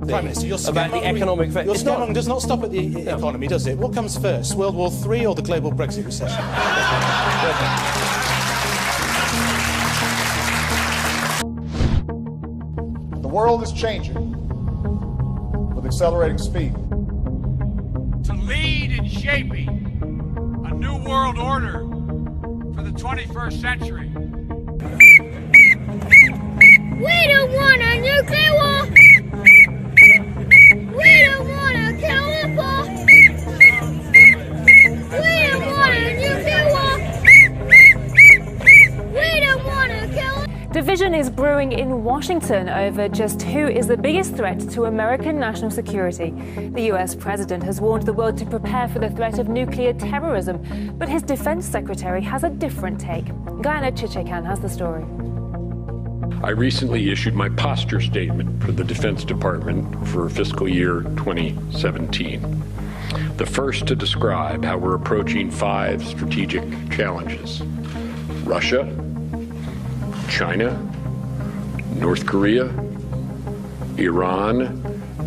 Prime Minister, your about the economic... Your scaremongering does not stop at the economy, does it? What comes first, World War III or the global Brexit recession? The world is changing with accelerating speed. To lead in shaping a new world order for the 21st century. We don't want a nuclear war! We don't want a killer war! We don't want a nuclear war! We don't want a killer... Division is brewing in Washington over just who is the biggest threat to American national security. The US president has warned the world to prepare for the threat of nuclear terrorism, but his defense secretary has a different take. Guyana Chichekan has the story. I recently issued my posture statement for the Defense Department for fiscal year 2017. The first to describe how we're approaching 5 strategic challenges: Russia, China, North Korea, Iran,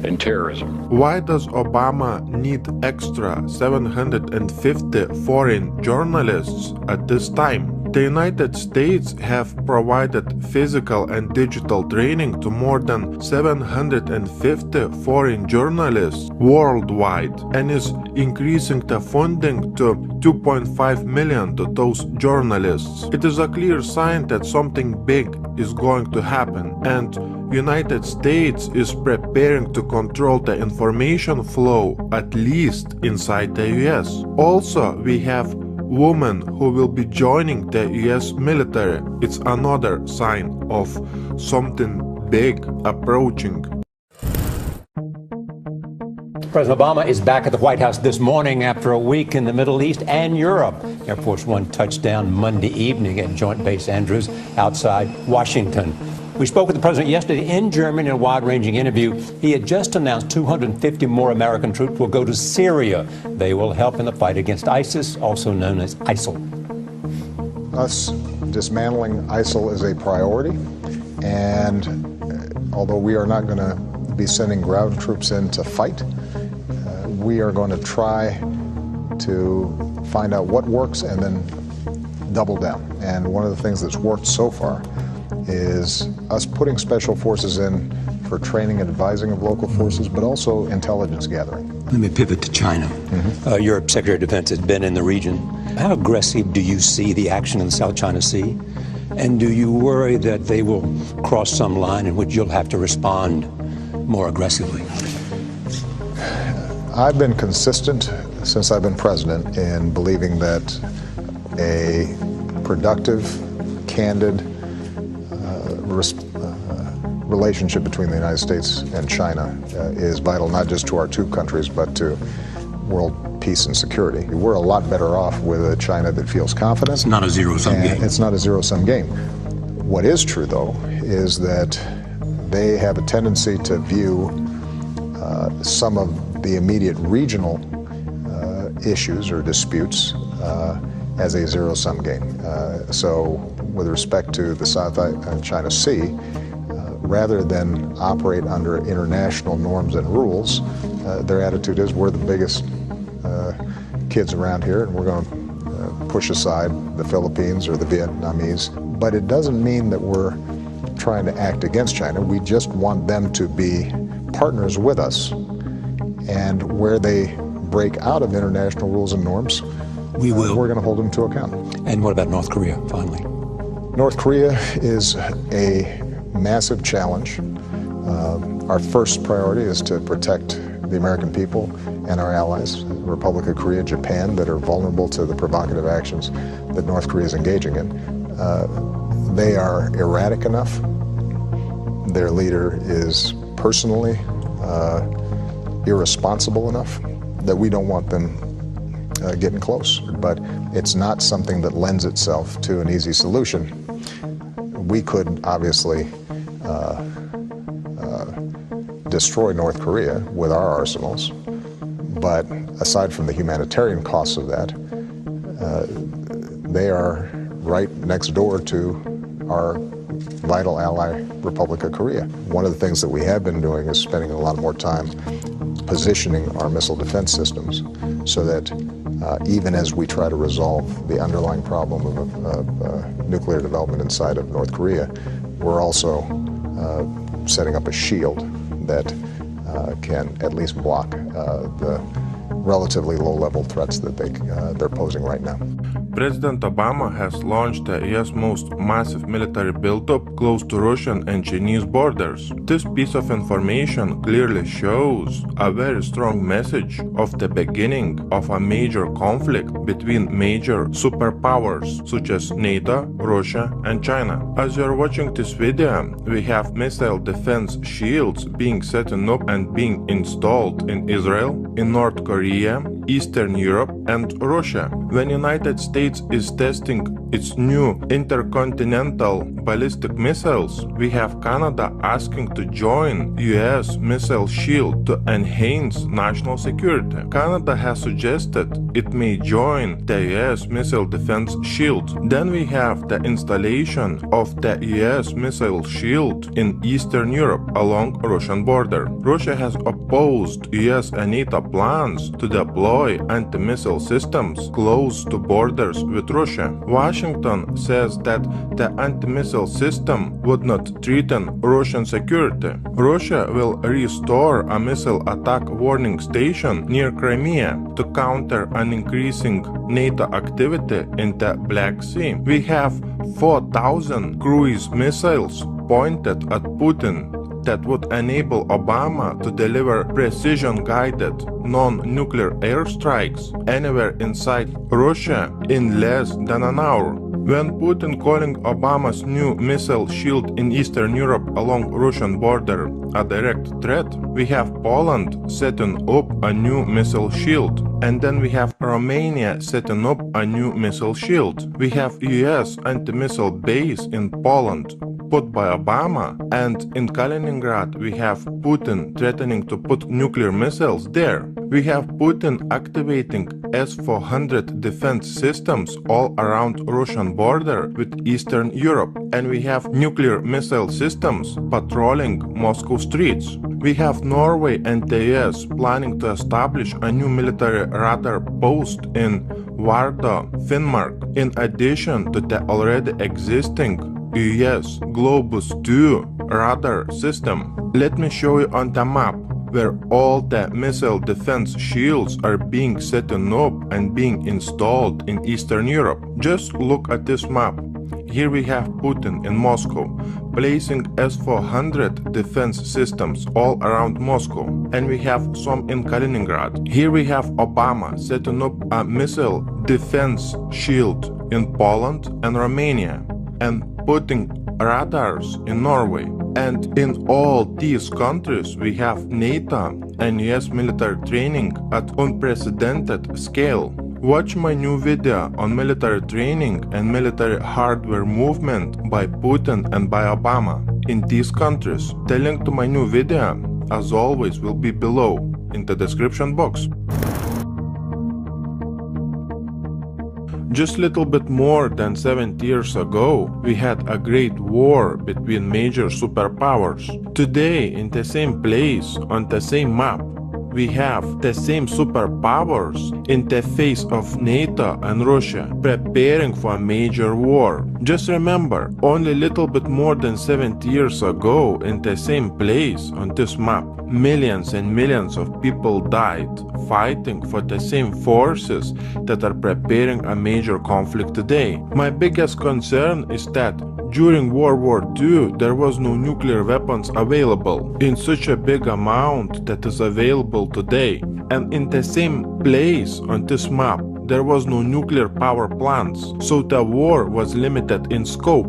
and terrorism. Why does Obama need extra 750 foreign journalists at this time? The United States have provided physical and digital training to more than 750 foreign journalists worldwide and is increasing the funding to 2.5 million to those journalists. It is a clear sign that something big is going to happen, and United States is preparing to control the information flow, at least inside the US. Also, we have women who will be joining the US military. It's another sign of something big approaching. President Obama is back at the White House this morning after a week in the Middle East and Europe. Air Force One touched down Monday evening at Joint Base Andrews outside Washington. We spoke with the president yesterday in Germany in a wide-ranging interview. He had just announced 250 more American troops will go to Syria. They will help in the fight against ISIS, also known as ISIL. Us dismantling ISIL is a priority, and although we are not going to be sending ground troops in to fight, we are going to try to find out what works and then double down. And one of the things that's worked so far is us putting special forces in for training and advising of local forces, but also intelligence gathering. Let me pivot to China. Your Secretary of Defense has been in the region. How aggressive do you see the action in the South China Sea? And do you worry that they will cross some line in which you'll have to respond more aggressively? I've been consistent since I've been president in believing that a productive, candid relationship between the United States and China is vital, not just to our two countries, but to world peace and security. We're a lot better off with a China that feels confident. It's not a zero-sum game. It's not a zero-sum game. What is true, though, is that they have a tendency to view some of the immediate regional issues or disputes as a zero-sum game. So with respect to the South China Sea, rather than operate under international norms and rules, their attitude is we're the biggest kids around here and we're going to push aside the Philippines or the Vietnamese. But it doesn't mean that we're trying to act against China. We just want them to be partners with us. And where they break out of international rules and norms, we're going to hold them to account. And what about North Korea, finally? North Korea is a massive challenge. Our first priority is to protect the American people and our allies, the Republic of Korea, Japan, that are vulnerable to the provocative actions that North Korea is engaging in. They are erratic enough. Their leader is personally irresponsible enough that we don't want them getting close. But it's not something that lends itself to an easy solution. We could obviously destroy North Korea with our arsenals, but aside from the humanitarian costs of that, they are right next door to our vital ally, Republic of Korea. One of the things that we have been doing is spending a lot more time positioning our missile defense systems so that even as we try to resolve the underlying problem of nuclear development inside of North Korea, we're also setting up a shield that can at least block the relatively low-level threats that they're posing right now. President Obama has launched the U.S. most massive military buildup close to Russian and Chinese borders. This piece of information clearly shows a very strong message of the beginning of a major conflict between major superpowers such as NATO, Russia, and China. As you are watching this video, we have missile defense shields being set up and being installed in Israel, in North Korea, Eastern Europe, and Russia. When United States is testing its new intercontinental ballistic missiles, we have Canada asking to join US missile shield to enhance national security. Canada has suggested it may join the US missile defense shield. Then we have the installation of the US missile shield in Eastern Europe along Russian border. Russia has opposed US and NATO plans to deploy anti-missile systems close to borders with Russia. Washington says that the anti-missile system would not threaten Russian security. Russia will restore a missile attack warning station near Crimea to counter an increasing NATO activity in the Black Sea. We have 4,000 cruise missiles pointed at Putin that would enable Obama to deliver precision-guided, non-nuclear airstrikes anywhere inside Russia in less than an hour. When Putin calling Obama's new missile shield in Eastern Europe along Russian border a direct threat, we have Poland setting up a new missile shield. And then we have Romania setting up a new missile shield. We have US anti-missile base in Poland put by Obama, and in Kaliningrad we have Putin threatening to put nuclear missiles there. We have Putin activating S-400 defense systems all around Russian border with Eastern Europe, and we have nuclear missile systems patrolling Moscow streets. We have Norway and the US planning to establish a new military radar post in Vardø, Finnmark, in addition to the already existing US Globus 2 radar system. Let me show you on the map where all the missile defense shields are being set up and being installed in Eastern Europe. Just look at this map. Here we have Putin in Moscow, placing S-400 defense systems all around Moscow, and we have some in Kaliningrad. Here we have Obama setting up a missile defense shield in Poland and Romania, and putting radars in Norway. And in all these countries we have NATO and US military training at unprecedented scale. Watch my new video on military training and military hardware movement by Putin and by Obama in these countries. The link to my new video, as always, will be below in the description box. Just a little bit more than 70 years ago, we had a great war between major superpowers. Today, in the same place, on the same map, we have the same superpowers in the face of NATO and Russia preparing for a major war. Just remember, only a little bit more than 70 years ago, in the same place on this map, millions and millions of people died fighting for the same forces that are preparing a major conflict today. My biggest concern is that during World War II, there was no nuclear weapons available in such a big amount that is available today. And in the same place on this map, there was no nuclear power plants, so the war was limited in scope.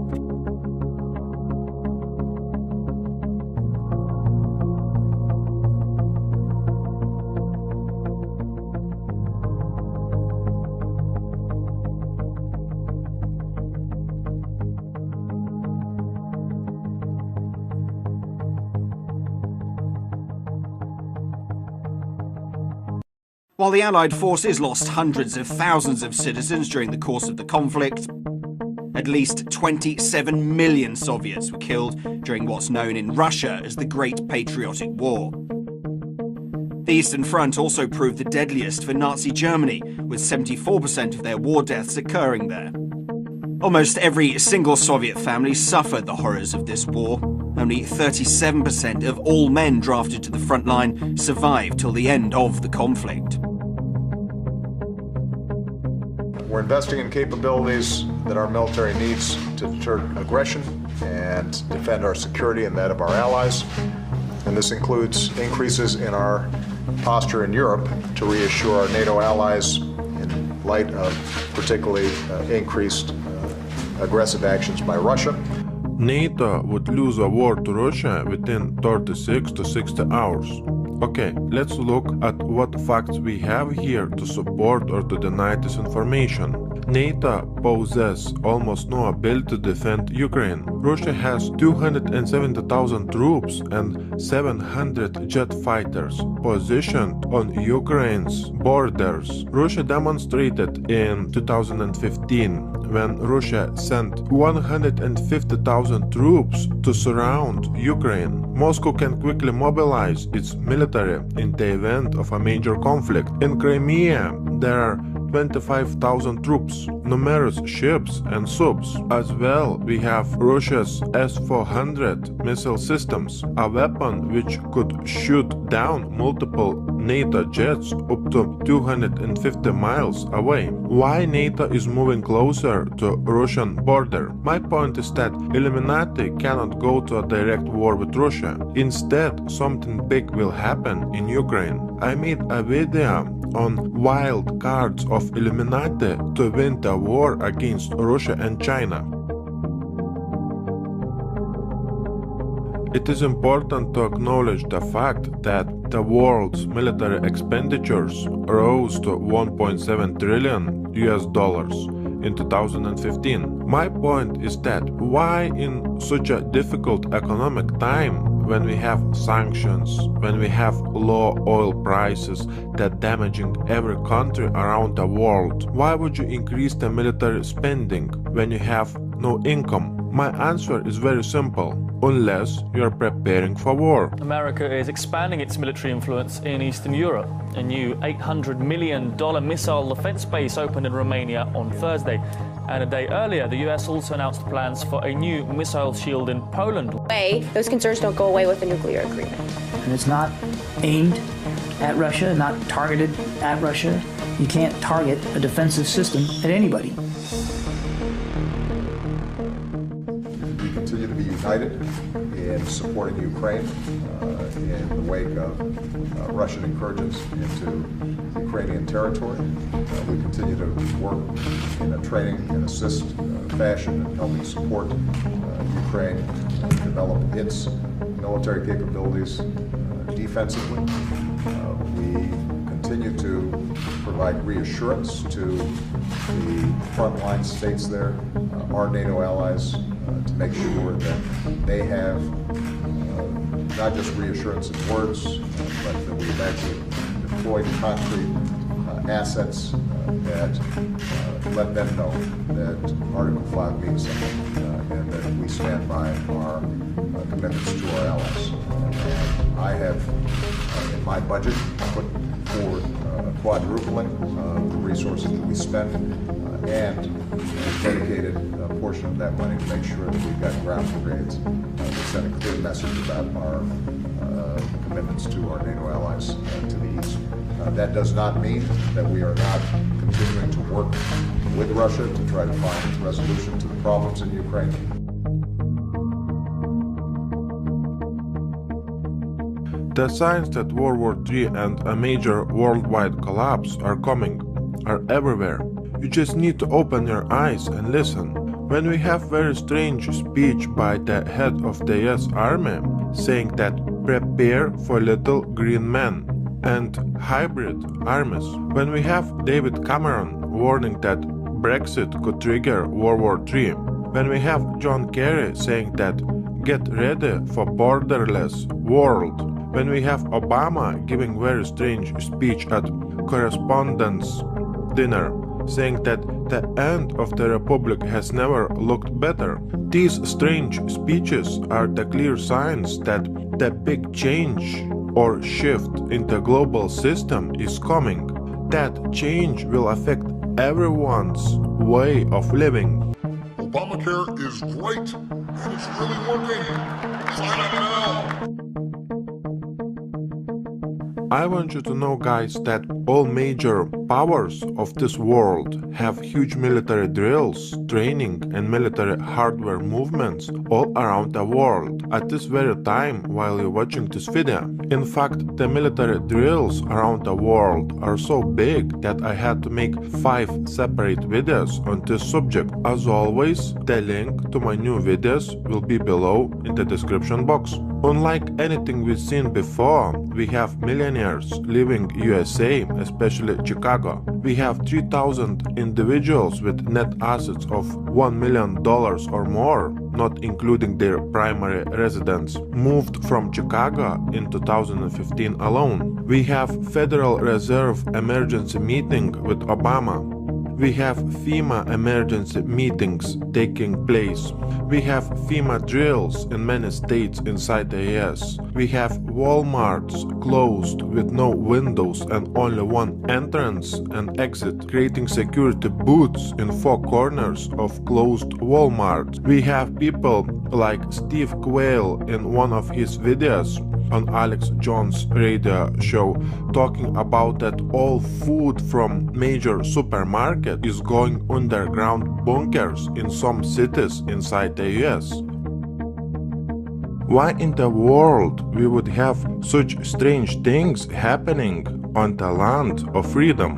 While the Allied forces lost hundreds of thousands of citizens during the course of the conflict, at least 27 million Soviets were killed during what's known in Russia as the Great Patriotic War. The Eastern Front also proved the deadliest for Nazi Germany, with 74% of their war deaths occurring there. Almost every single Soviet family suffered the horrors of this war. Only 37% of all men drafted to the front line survived till the end of the conflict. We're investing in capabilities that our military needs to deter aggression and defend our security and that of our allies. And this includes increases in our posture in Europe to reassure our NATO allies in light of particularly increased aggressive actions by Russia. NATO would lose a war to Russia within 36 to 60 hours. Okay, let's look at what facts we have here to support or to deny this information. NATO possesses almost no ability to defend Ukraine. Russia has 270,000 troops and 700 jet fighters positioned on Ukraine's borders. Russia demonstrated in 2015 when Russia sent 150,000 troops to surround Ukraine. Moscow can quickly mobilize its military in the event of a major conflict. In Crimea, there are 25,000 troops, numerous ships and subs. As well, we have Russia's S-400 missile systems, a weapon which could shoot down multiple NATO jets up to 250 miles away. Why NATO is moving closer to Russian border? My point is that Illuminati cannot go to a direct war with Russia. Instead, something big will happen in Ukraine. I made a video on wild cards of Illuminati to win the war against Russia and China. It is important to acknowledge the fact that the world's military expenditures rose to 1.7 trillion US dollars in 2015. My point is that why in such a difficult economic time, when we have sanctions, when we have low oil prices that damaging every country around the world, why would you increase the military spending when you have no income? My answer is very simple. Unless you're preparing for war. America is expanding its military influence in Eastern Europe. A new $800 million missile defense base opened in Romania on Thursday. And a day earlier, the US also announced plans for a new missile shield in Poland. Those concerns don't go away with a nuclear agreement. And it's not aimed at Russia, not targeted at Russia. You can't target a defensive system at anybody. We continue to be united in supporting Ukraine in the wake of Russian incursions into Ukrainian territory. We continue to work in a training and assist fashion in helping support Ukraine develop its military capabilities defensively. We continue to provide reassurance to the frontline states there, our NATO allies, to make sure that they have not just reassurance in words, but that we've actually deployed concrete assets that let them know that Article 5 means something and that we stand by our commitments to our allies. And I have, in my budget, put forward a quadrupling of the resources that we spend and dedicated a portion of that money to make sure that we've got ground brigades that send a clear message about our commitments to our NATO allies to the east. That does not mean that we are not continuing to work with Russia to try to find resolution to the problems in Ukraine. The signs that World War III and a major worldwide collapse are coming are everywhere. You just need to open your eyes and listen. When we have very strange speech by the head of the US Army saying that prepare for little green men and hybrid armies. When we have David Cameron warning that Brexit could trigger World War III. When we have John Kerry saying that get ready for borderless world. When we have Obama giving very strange speech at correspondence dinner, saying that the end of the Republic has never looked better. These strange speeches are the clear signs that the big change or shift in the global system is coming. That change will affect everyone's way of living. Obamacare is great, and it's really working. Sign up now. I want you to know, guys, that all major powers of this world have huge military drills, training and military hardware movements all around the world at this very time while you're watching this video. In fact, the military drills around the world are so big that I had to make 5 separate videos on this subject. As always, the link to my new videos will be below in the description box. Unlike anything we've seen before, we have millionaires living USA, especially Chicago. We have 3,000 individuals with net assets of $1 million or more, not including their primary residence, moved from Chicago in 2015 alone. We have Federal Reserve emergency meeting with Obama. We have FEMA emergency meetings taking place. We have FEMA drills in many states inside the US. We have Walmarts closed with no windows and only one entrance and exit, creating security booths in 4 corners of closed Walmarts. We have people like Steve Quayle in one of his videos on Alex Jones' radio show talking about that all food from major supermarket is going underground bunkers in some cities inside the US. Why in the world we would have such strange things happening on the land of freedom?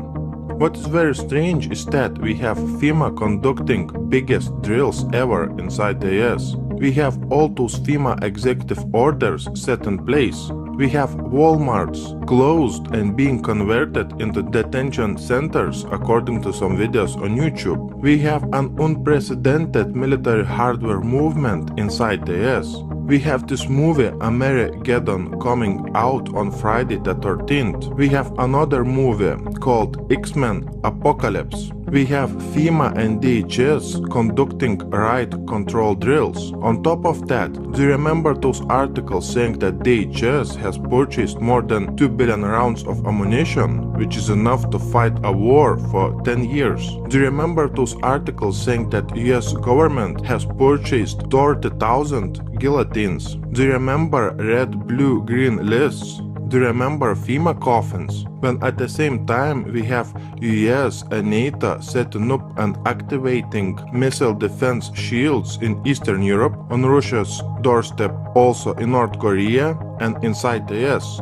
What is very strange is that we have FEMA conducting biggest drills ever inside the US. We have all those FEMA executive orders set in place. We have Walmarts closed and being converted into detention centers according to some videos on YouTube. We have an unprecedented military hardware movement inside the US. We have this movie Armageddon coming out on Friday the 13th. We have another movie called X-Men Apocalypse. We have FEMA and DHS conducting riot control drills. On top of that, do you remember those articles saying that DHS has purchased more than 2 billion rounds of ammunition, which is enough to fight a war for 10 years? Do you remember those articles saying that US government has purchased 30,000 guillotines? Do you remember red, blue, green lists? Do you remember FEMA coffins? When at the same time we have US and NATO setting up and activating missile defense shields in Eastern Europe, on Russia's doorstep, also in North Korea and inside the US.